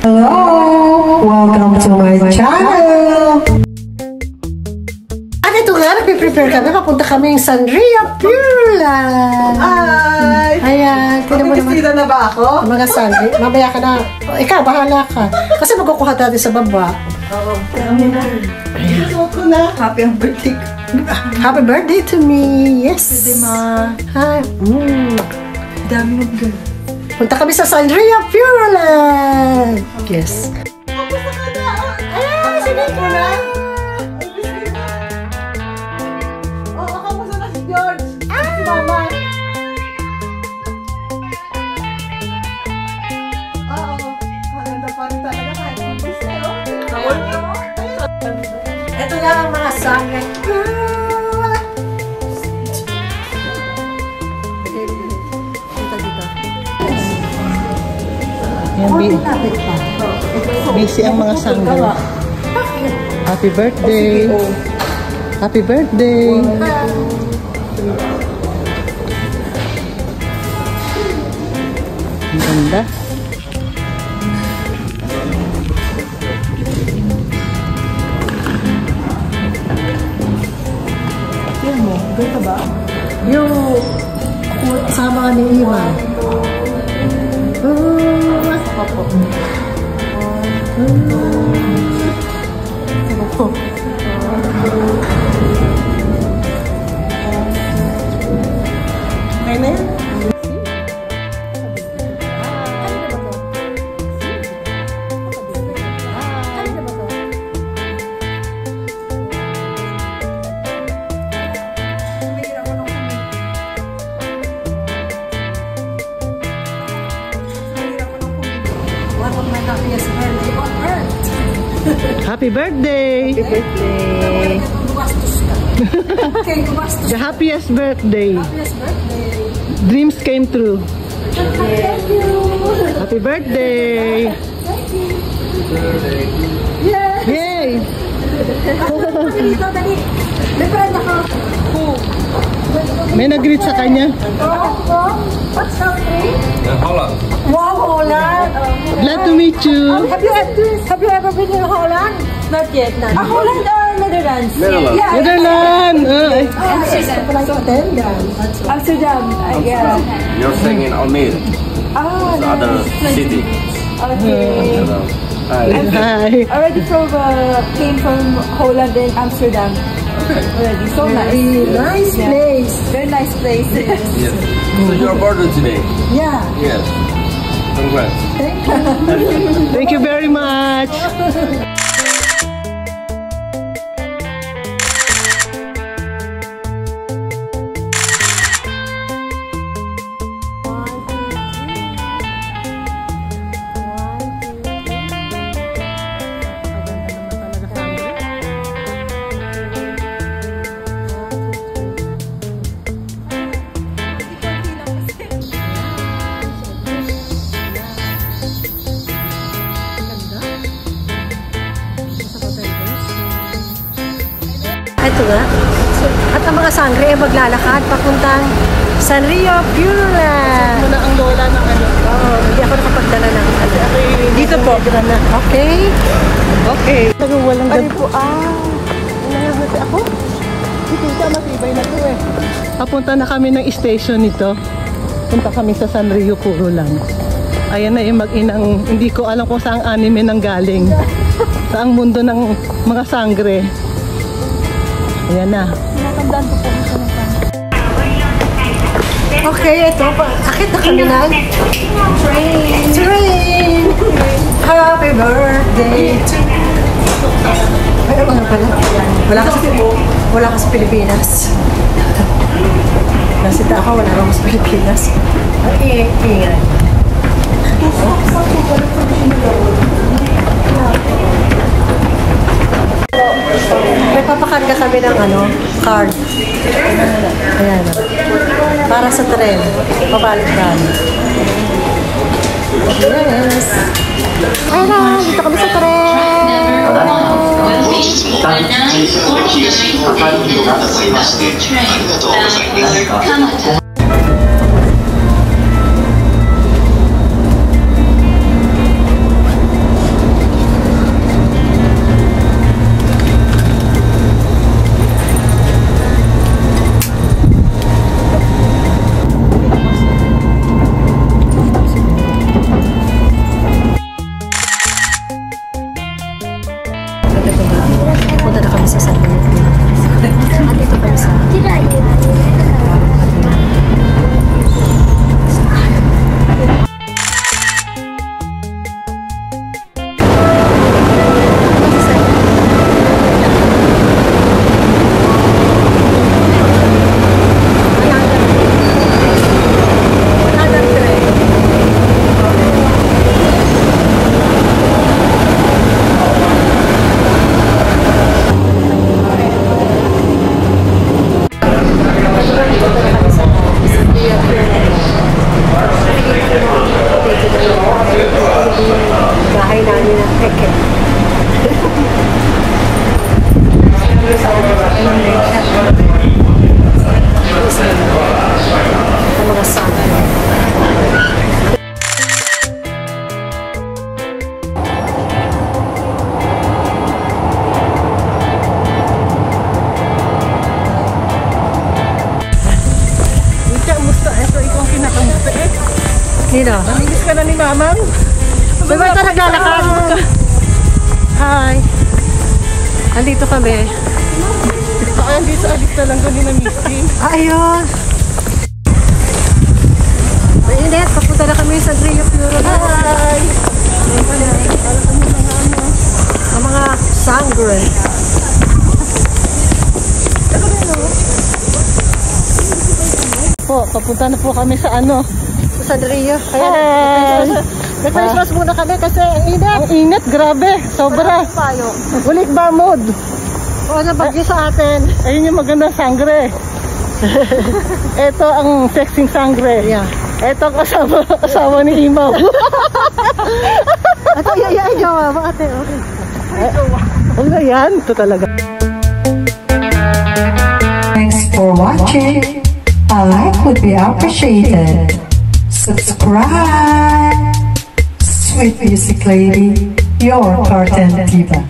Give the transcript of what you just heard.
Hello! Welcome to my channel! At ito nga, nagpiprepare kami. Papunta kami yung Sanria Pureland. Hi! Ayan, tinan mo naman. Mag-vestida na ba ako? Mga Sanri. Mamaya ka na. Ikaw, bahala ka. Kasi magkukuha natin sa baba. Oo. Kaya na. Isuot ko na. Happy birthday. Happy birthday to me. Yes. Birthday, ma. Hi. Dami ng girl. Punta kami sa Sanria Pureland. Yes. Kamusta ka na? Ayan, sige ko na. Oo, kamusta na si George? Si Mama. Oo. Maganda pa rin talaga kahit mag-gusto. Ito lang ang mga Sanria. Yan, busy ang mga sangga. Happy birthday! Happy birthday! Ang ganda. Yan mo, ganda ba? Yung sama ni Iwan. Okay na yan? Happy birthday! Happy birthday! The happiest birthday! Dreams came true. Happy birthday! Yay! May nag-greet sa kanya. What's up, Holland. Wow, Holland! Glad to meet you. Have you ever been in Holland? Not yet, not yet. Holland or Netherlands? Netherlands. Yeah. Netherlands! Amsterdam, yeah. You're staying in Almere, the other city. Okay. Hi. Hi. Already came from Holland and Amsterdam. Already, so nice. Nice Yeah. place. Very nice place. Yes. So you're born today? Yeah. Yes. Congrats. Thank you very much. Ito nga. At ang mga sangre ay maglalakad papuntang Sanria Pureland. Muna ang lola ng ano. Oo, hindi ako nakapagdala ng ano. Dito po. Okay. Okay. Walang Ano po, nangyayari ako? Ito siya, matibay na to eh. Papunta na kami ng station nito. Punta kami sa Sanria Pureland. Ayan na yung mag-inang, hindi ko alam kung saang anime nang galing. Saang mundo ng mga sangre. Ayan na. Natandaan ko po ito ng Okay, ito pa. Akit na kami ng train. Happy birthday to you. Ay, ano pala? Wala ka sa Pilipinas. Nasita ako, wala ka sa Pilipinas. Ay, ingay. May papakarga kami ng card. Ayan. Para sa tren. Pabalik-balik. Yes. Ayan, dito kami sa tren. namin ng peke. Ang mga sangre. Kamusta? Ito, ikaw ang kinakamusta eh. Sino? Namimiss ka na ni Mamang? Diba ito naglalakad? Hi! Andito kami. Andito alis na lang kami na meeting. Ayun! Mainit, papunta na kami sa Rio Puro na. Hi! Ang mga sangre. Po, papunta na po kami sa ano. Sa Rio. Hi! Nag-Christmas muna kami kasi ang init. Ang init, grabe. Sobra. Payo. Gulik ba mood? O, nabagyo sa atin. Ayun yung magandang sangre. Ito ang sexing sangre. Yeah. Ito ang asawa ni Imaw. Ito, yayain jowa mo ate. Okay. Ano yan? Ito talaga. Thanks for watching. A like would be appreciated. Subscribe. Sweet Music Lady, your Carten Diva.